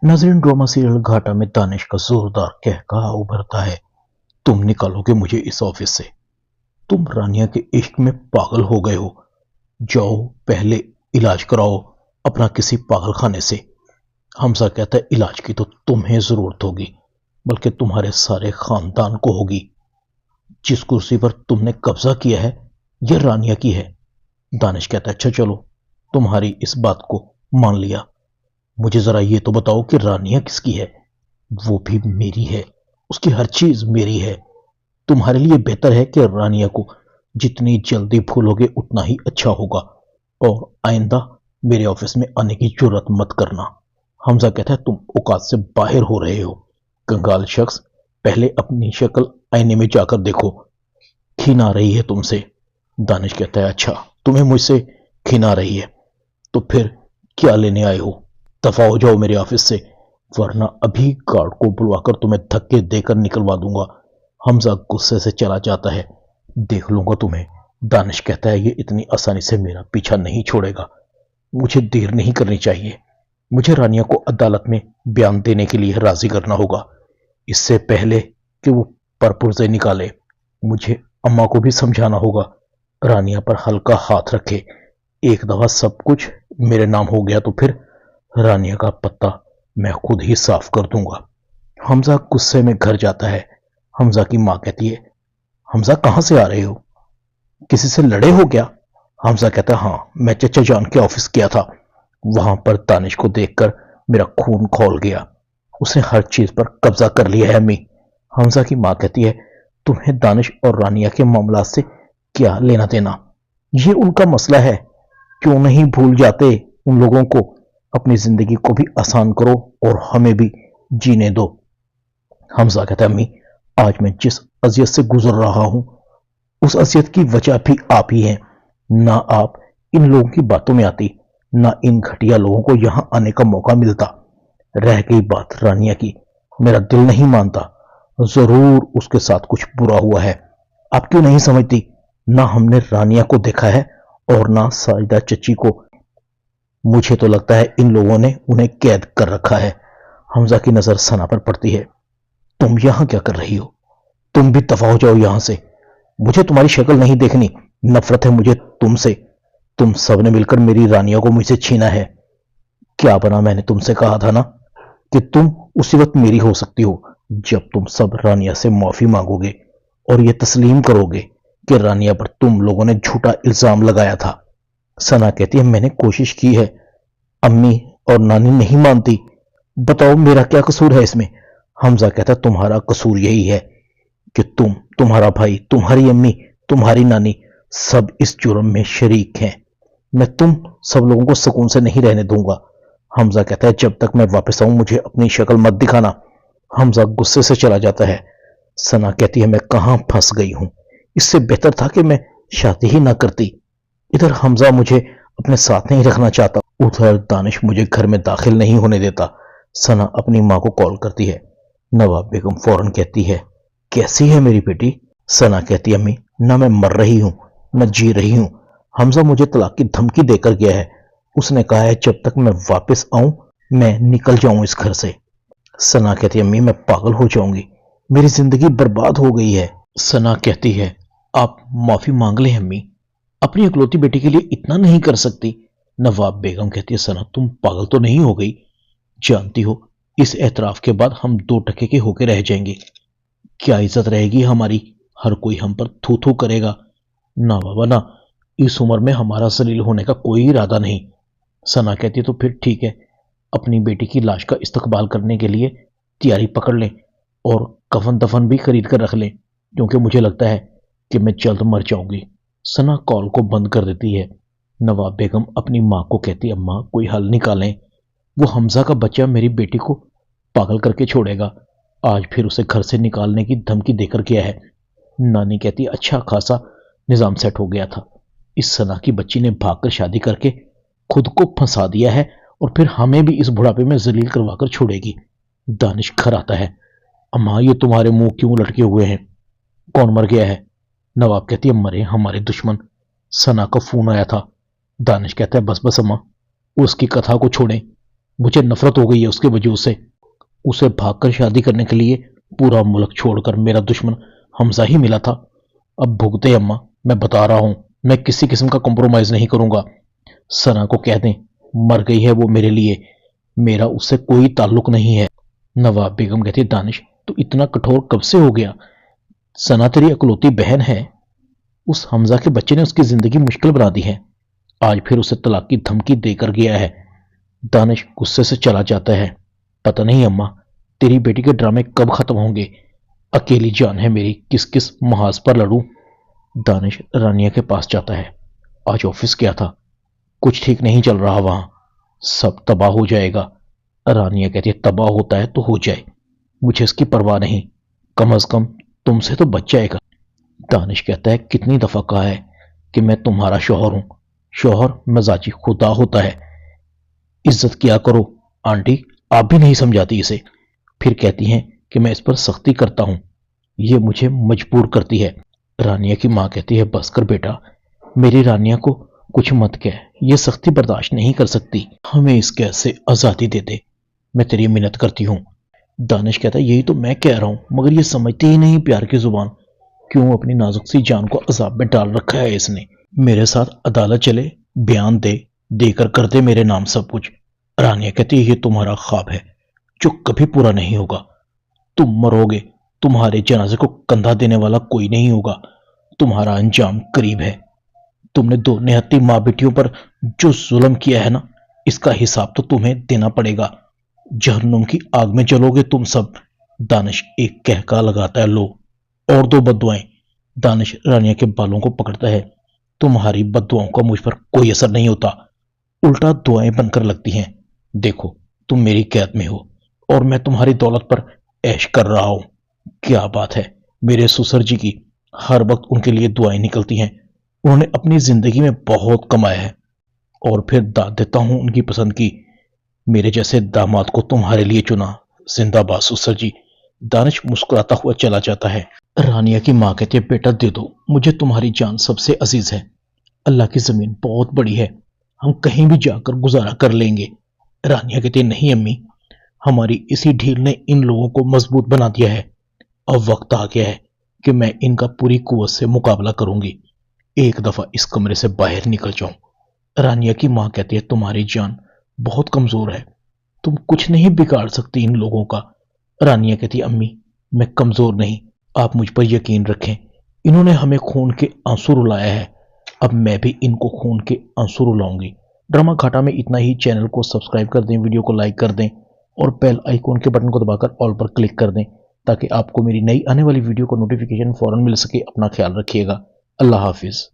नाज़रीन, drama serial घाटा में दानिश का जोरदार कहकहा उभरता है। तुम निकालोगे मुझे इस ऑफिस से। तुम रानिया के इश्क में पागल हो गए हो। जाओ पहले इलाज कराओ अपना किसी पागल खाने से। हमजा कहता है इलाज की तो तुम्हें जरूरत होगी, बल्कि तुम्हारे सारे खानदान को होगी। जिस कुर्सी पर तुमने कब्जा किया है यह रानिया की है। दानिश कहता है अच्छा चलो, तुम्हारी इस बात को मान लिया। मुझे जरा ये तो बताओ कि रानिया किसकी है। वो भी मेरी है, उसकी हर चीज मेरी है। तुम्हारे लिए बेहतर है कि रानिया को जितनी जल्दी भूलोगे उतना ही अच्छा होगा, और आइंदा मेरे ऑफिस में आने की जरूरत मत करना। हमजा कहता है तुम औकात से बाहर हो रहे हो, कंगाल शख्स। पहले अपनी शक्ल आईने में जाकर देखो, घिन आ रही है तुमसे। दानिश कहता है अच्छा, तुम्हें मुझसे घिन आ रही है तो फिर क्या लेने आए हो। दफा हो जाओ मेरे ऑफिस से, वरना अभी गार्ड को बुलवाकर तुम्हें धक्के देकर निकलवा दूंगा। हमजा गुस्से से चला जाता है। देख लूंगा तुम्हें। दानिश कहता है ये इतनी आसानी से मेरा पीछा नहीं छोड़ेगा। मुझे देर नहीं करनी चाहिए। मुझे रानिया को अदालत में बयान देने के लिए राजी करना होगा, इससे पहले कि वो परपुर्जे निकाले। मुझे अम्मा को भी समझाना होगा रानिया पर हल्का हाथ रखे। एक दफा सब कुछ मेरे नाम हो गया तो फिर रानिया का पत्ता मैं खुद ही साफ कर दूंगा। हमजा गुस्से में घर जाता है। हमजा की मां कहती है हमजा कहां से आ रहे हो, किसी से लड़े हो क्या। हमजा कहता है हाँ, मैं चचा जान के ऑफिस गया था, वहां पर दानिश को देखकर मेरा खून खौल गया। उसने हर चीज पर कब्जा कर लिया है अम्मी। हमजा की मां कहती है तुम्हें दानिश और रानिया के मामला से क्या लेना देना, ये उनका मसला है। क्यों नहीं भूल जाते उन लोगों को। अपनी जिंदगी को भी आसान करो और हमें भी जीने दो। हमजा कहता है अम्मी, आज मैं जिस अजियत से गुजर रहा हूं उस अजियत की वजह भी आप ही हैं। ना आप इन लोगों की बातों में आती, ना इन घटिया लोगों को यहां आने का मौका मिलता। रह गई बात रानिया की, मेरा दिल नहीं मानता, जरूर उसके साथ कुछ बुरा हुआ है। आप क्यों नहीं समझती। ना हमने रानिया को देखा है और ना साजिदा चची को। मुझे तो लगता है इन लोगों ने उन्हें कैद कर रखा है। हमजा की नजर सना पर पड़ती है। तुम यहां क्या कर रही हो, तुम भी दफा हो जाओ यहां से। मुझे तुम्हारी शक्ल नहीं देखनी, नफरत है मुझे तुमसे। तुम सबने मिलकर मेरी रानियों को मुझसे छीना है। क्या बना, मैंने तुमसे कहा था ना कि तुम उसी वक्त मेरी हो सकती हो जब तुम सब रानिया से माफी मांगोगे और ये तस्लीम करोगे कि रानिया पर तुम लोगों ने झूठा इल्जाम लगाया था। सना कहती है मैंने कोशिश की है, अम्मी और नानी नहीं मानती। बताओ मेरा क्या कसूर है इसमें। हमजा कहता तुम्हारा कसूर यही है कि तुम्हारा भाई, तुम्हारी अम्मी, तुम्हारी नानी सब इस जुर्म में शरीक हैं। मैं तुम सब लोगों को सुकून से नहीं रहने दूंगा। हमजा कहता है जब तक मैं वापस आऊं मुझे अपनी शक्ल मत दिखाना। हमजा गुस्से से चला जाता है। सना कहती है मैं कहां फंस गई हूं, इससे बेहतर था कि मैं शादी ही ना करती। इधर हमजा मुझे अपने साथ नहीं रखना चाहता, उधर दानिश मुझे घर में दाखिल नहीं होने देता। सना अपनी मां को कॉल करती है। नवाब बेगम फौरन कहती है कैसी है मेरी बेटी। सना कहती है अम्मी, ना मैं मर रही हूं न जी रही हूं। हमजा मुझे तलाक की धमकी देकर गया है। उसने कहा है जब तक मैं वापस आऊं मैं निकल जाऊं इस घर से। सना कहती है अम्मी मैं पागल हो जाऊंगी, मेरी जिंदगी बर्बाद हो गई है। सना कहती है आप माफी मांग लें अम्मी, अपनी इकलौती बेटी के लिए इतना नहीं कर सकती। नवाब बेगम कहती है सना तुम पागल तो नहीं हो गई, जानती हो इस एतराफ के बाद हम दो टके के होके रह जाएंगे। क्या इज्जत रहेगी हमारी, हर कोई हम पर थू थू करेगा। ना बाबा ना, इस उम्र में हमारा जलील होने का कोई इरादा नहीं। सना कहती है तो फिर ठीक है, अपनी बेटी की लाश का इस्तकबाल करने के लिए तैयारी पकड़ लें और कफन दफन भी खरीद कर रख लें, क्योंकि मुझे लगता है कि मैं जल्द मर जाऊंगी। सना कॉल को बंद कर देती है। नवाब बेगम अपनी मां को कहती है अम्मा कोई हल निकालें, वो हमजा का बच्चा मेरी बेटी को पागल करके छोड़ेगा। आज फिर उसे घर से निकालने की धमकी देकर गया है। नानी कहती अच्छा खासा निजाम सेट हो गया था, इस सना की बच्ची ने भागकर शादी करके खुद को फंसा दिया है और फिर हमें भी इस बुढ़ापे में जलील करवाकर छोड़ेगी। दानिश घर आता है। अम्मा ये तुम्हारे मुंह क्यों लटके हुए हैं, कौन मर गया है। नवाब कहती है मरे हमारे दुश्मन, सना का फोन आया था। दानिश कहता है बस बस अम्मा, उसकी कथा को छोड़ें, मुझे नफरत हो गई है उसके वजूद से। उसे भागकर शादी करने के लिए पूरा मुल्क छोड़कर मेरा दुश्मन हमजा ही मिला था। अब भुगते अम्मा, मैं बता रहा हूं, मैं किसी किस्म का कॉम्प्रोमाइज नहीं करूंगा। सना को कह दें, मर गई है वो मेरे लिए, मेरा उससे कोई ताल्लुक नहीं है। नवाब बेगम कहती, दानिश तो इतना कठोर कब से हो गया? सना तेरी इकलौती बहन है, उस हमजा के बच्चे ने उसकी जिंदगी मुश्किल बना दी है, आज फिर उसे तलाक की धमकी देकर गया है। दानिश गुस्से से चला जाता है। पता नहीं अम्मा, तेरी बेटी के ड्रामे कब खत्म होंगे? अकेली जान है मेरी, किस किस महाज पर लड़ूं? दानिश रानिया के पास जाता है। आज ऑफिस गया था, कुछ ठीक नहीं चल रहा वहां, सब तबाह हो जाएगा। रानिया कहती है, तबाह होता है तो हो जाए, मुझे इसकी परवाह नहीं, कम अज कम तुमसे तो बच जाएगा। दानिश कहता है, कितनी दफा कहा है कि मैं तुम्हारा शौहर हूं। शौहर मजाजी खुदा होता है, इज्जत किया करो। आंटी आप भी नहीं समझाती इसे। फिर कहती हैं कि मैं इस पर सख्ती करता हूं, ये मुझे मजबूर करती है। रानिया की मां कहती है, बस कर बेटा, मेरी रानिया को कुछ मत कह, ये सख्ती बर्दाश्त नहीं कर सकती, हमें इस कैद से आजादी दे दे, मैं तेरी मिन्नत करती हूं। दानिश कहता है, यही तो मैं कह रहा हूं, मगर ये समझती ही नहीं प्यार की जुबान। क्यों अपनी नाजुक सी जान को अजाब में डाल रखा है इसने। मेरे साथ अदालत चले, बयान दे, देकर कर दे मेरे नाम सब कुछ। रानिया कहती है, ये तुम्हारा ख्वाब है जो कभी पूरा नहीं होगा। तुम मरोगे, तुम्हारे जनाजे को कंधा देने वाला कोई नहीं होगा, तुम्हारा अंजाम करीब है। तुमने दो निहत्ती माँ बेटियों पर जो जुल्म किया है ना, इसका हिसाब तो तुम्हें देना पड़ेगा। जहन्नुम की आग में जलोगे तुम सब। दानिश एक कहका लगाता है, लो और दो बद्दुआएं। दानिश रानिया के बालों को पकड़ता है, तुम्हारी बद्दुआओं का मुझ पर कोई असर नहीं होता, उल्टा दुआएं बनकर लगती हैं। देखो तुम मेरी कैद में हो और मैं तुम्हारी दौलत पर ऐश कर रहा हूं। क्या बात है, मेरे ससुर जी की हर वक्त उनके लिए दुआएं निकलती हैं, उन्होंने अपनी जिंदगी में बहुत कमाया है, और फिर दाद देता हूं उनकी पसंद की। मेरे जैसे दामाद को तुम्हारे लिए चुना, जिंदाबाद ससुर जी। दानिश मुस्कुराता हुआ चला जाता है। रानिया की मां कहती है, बेटा दे दो, मुझे तुम्हारी जान सबसे अजीज है। अल्लाह की जमीन बहुत बड़ी है, हम कहीं भी जाकर गुजारा कर लेंगे। रानिया कहती है, नहीं अम्मी, हमारी इसी ढील ने इन लोगों को मजबूत बना दिया है, अब वक्त आ गया है कि मैं इनका पूरी कुव्वत से मुकाबला करूंगी, एक दफा इस कमरे से बाहर निकल जाऊं। रानिया की मां कहती है, तुम्हारी जान बहुत कमजोर है, तुम कुछ नहीं बिगाड़ सकती इन लोगों का। रानिया कहती है, अम्मी मैं कमजोर नहीं, आप मुझ पर यकीन रखें, इन्होंने हमें खून के आंसू रुलाया है, अब मैं भी इनको खून के आंसू रुलाऊंगी। ड्रामा घाटा में इतना ही। चैनल को सब्सक्राइब कर दें, वीडियो को लाइक कर दें और बेल आइकॉन के बटन को दबाकर ऑल पर क्लिक कर दें, ताकि आपको मेरी नई आने वाली वीडियो को नोटिफिकेशन फौरन मिल सके। अपना ख्याल रखिएगा। अल्लाह हाफिज।